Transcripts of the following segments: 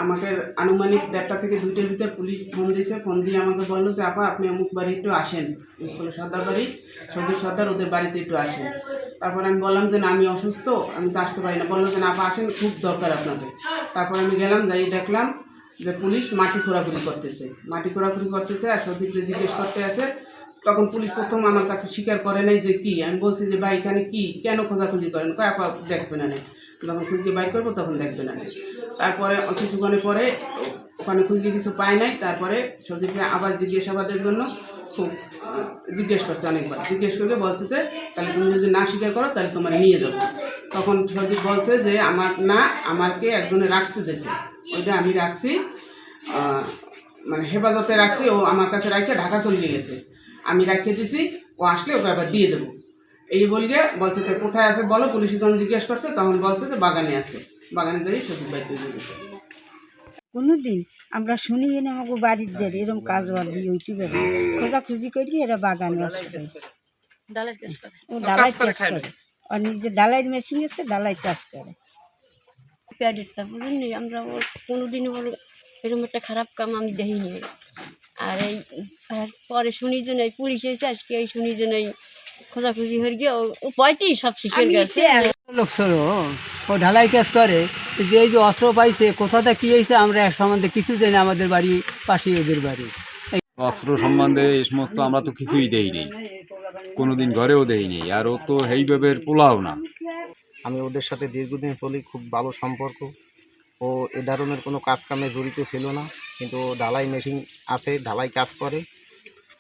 আমাকে আনুমানিক 1:30 থেকে 2টার ভিতর পুলিশ ফোন দিয়েছে। ফোন দিয়ে আমাকে বললো যে আপা আপনি অমুক বাড়ি একটু আসেন, স্কুলের সর্দার বাড়ি, সজীব সর্দার, ওদের বাড়িতে একটু আসেন। তারপর আমি বললাম যে না আমি অসুস্থ, আমি তো আসতে পারি না। বললো যে না আপা আসেন, খুব দরকার আপনাদের। তারপর আমি গেলাম, যাই দেখলাম যে পুলিশ মাটি খোঁড়াখুড়ি করতেছে, আর সজীবকে জিজ্ঞেস করতে আছে। তখন পুলিশ প্রথম আমার কাছে স্বীকার করে নাই যে কি। আমি বলছি যে ভাই এখানে কি, কেন খোঁজাখুঁজি করেন? কয় আপা দেখবে না, যখন খুঁজে বাইর করবো তখন দেখবে না। তারপরে কিছুক্ষণের পরে ওখানে খুঁজে কিছু পায় নাই। তারপরে সজীবকে আবার জিজ্ঞাসাবাদের জন্য খুব জিজ্ঞেস করছে, অনেকবার জিজ্ঞেস করে বলছে যে তাহলে তুমি যদি না স্বীকার করো তাহলে তোমার নিয়ে যাবো। তখন সজীব বলছে যে আমার না, আমাকে একজনে রাখতে দিয়েছে, ওইটা আমি রাখছি, মানে হেফাজতে রাখছি, ও আমার কাছে রাখে ঢাকা চলে গেছে, আমি রাখিয়ে দিছি, ও আসলে ওকে আবার দিয়ে দেবো। এই বলগে বলছে তো কোথায় আছে বলো। পুলিশে যখন জিজ্ঞেস করছে তখন বলছে যে বাগানে আছে, বাগানে যাই সজীব বাইতে দিয়ে দিচ্ছে। কোনোদিন আমরা শুনি না আমাকে বাড়ির দের এরকম কাজ বাদ দিয়ে উঠি বেড়ে খোঁজাখুঁজি করি, এরা বাগানে আসে, ও ডালাই কাজ করে, আর নিজে ডালাইয়ের মেশিন আছে, ডালাই কাজ করে। প্যাডেরটা বুঝলি, আমরা ওর কোনোদিনও ওর এরকম একটা খারাপ কাম আমি দেখিনি। আর এই পরে শুনি যে এই পুলিশ এসে আজকে এই শুনি যে এই খোঁজাখুঁজি হয়ে গিয়ে ও পয়টি সব শিখে গেছে। লোক সরো ও ঢালাই কাজ করে, যে এই যে অস্ত্র পাইছে কোথাটা কি হয়েছে আমরা এক সম্বন্ধে কিছু জানি, আমাদের বাড়ি পাশে ওদের বাড়ি। অস্ত্র সম্বন্ধে এই সমস্ত আমরা তো কিছুই দেই নেই, কোনোদিন ঘরেও দেই নেই, আর ও তো এইভাবে পোলাও না। আমি ওদের সাথে দীর্ঘদিন চলি, খুব ভালো সম্পর্ক। ও এ ধরনের কোনো কাজ কামে জড়িত ছিল না, কিন্তু ও ঢালাই মেশিন আছে, ঢালাই কাজ করে।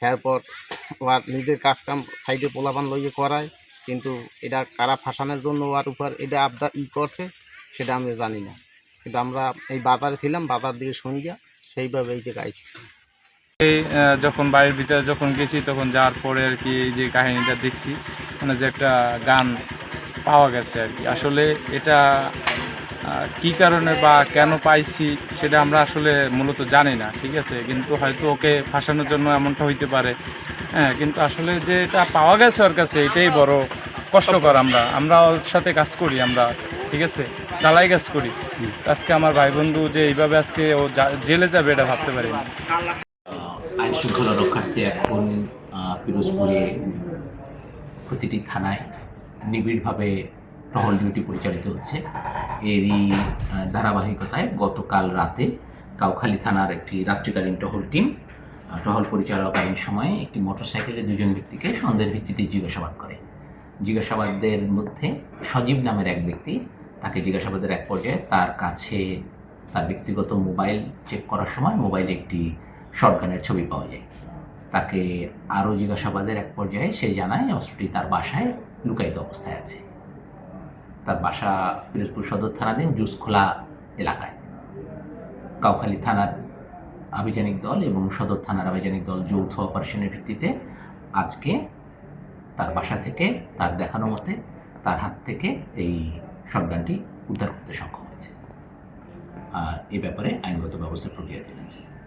এরপর ওর নিজের কাজ কাম সাইডে পোলাপান লইয়ে করায়, কিন্তু এটা কারা ফাঁসানোর জন্য ওর উপর এটা আবদা করছে সেটা আমি জানি না। কিন্তু আমরা এই বাজারে ছিলাম, বাজার দিয়ে সন্ধ্যা সেইভাবে এই যে গাইছি। যখন বাড়ির ভিতরে যখন গেছি তখন যাওয়ার পরে আর কি এই যে কাহিনীটা দেখছি, মানে যে একটা গান পাওয়া গেছে আর কি। আসলে এটা কি কারণে বা কেন পাইছি সেটা আমরা আসলে মূলত জানি না, ঠিক আছে। কিন্তু হয়তো ওকে ফাঁসানোর জন্য এমনটা হইতে পারে, হ্যাঁ। কিন্তু আসলে যে এটা পাওয়া গেছে ওর কাছে, এটাই বড় কষ্টকর। আমরা ওর সাথে কাজ করি, আমরা ঠিক আছে ঢালাই কাজ করি। আজকে আমার ভাই বন্ধু যে এইভাবে আজকে ও জেলে যাবে এটা ভাবতে পারি না। আইন শৃঙ্খলা রক্ষার্থে এখন পিরোজপুরে প্রতিটি থানায় নিবিড়ভাবে টহল ডিউটি পরিচালিত হচ্ছে। এরই ধারাবাহিকতায় গতকাল রাতে কাউখালী থানার একটি রাত্রিকালীন টহল টিম টহল পরিচালনাকালীন সময়ে একটি মোটরসাইকেলে দুজন ব্যক্তিকে সন্দেহের ভিত্তিতে জিজ্ঞাসাবাদ করে। জিজ্ঞাসাবাদের মধ্যে সজীব নামের এক ব্যক্তি, তাকে জিজ্ঞাসাবাদের এক পর্যায়ে তার কাছে তার ব্যক্তিগত মোবাইল চেক করার সময় মোবাইলে একটি শটগানের ছবি পাওয়া যায়। তাকে আরও জিজ্ঞাসাবাদের এক পর্যায়ে সে জানায় অস্ত্রটি তার বাসায় লুকায়িত অবস্থায় আছে। তার বাসা পিরোজপুর সদর থানাধীন জুসখোলা এলাকায়। কাউখালী থানার আভিযানিক দল এবং সদর থানার আভিযানিক দল যৌথ অপারেশনের ভিত্তিতে আজকে তার বাসা থেকে তার দেখানো মতে তার হাত থেকে এই শটগানটি উদ্ধার করতে সক্ষম হয়েছে। আর এ ব্যাপারে আইনগত ব্যবস্থা প্রক্রিয়া চলেছে।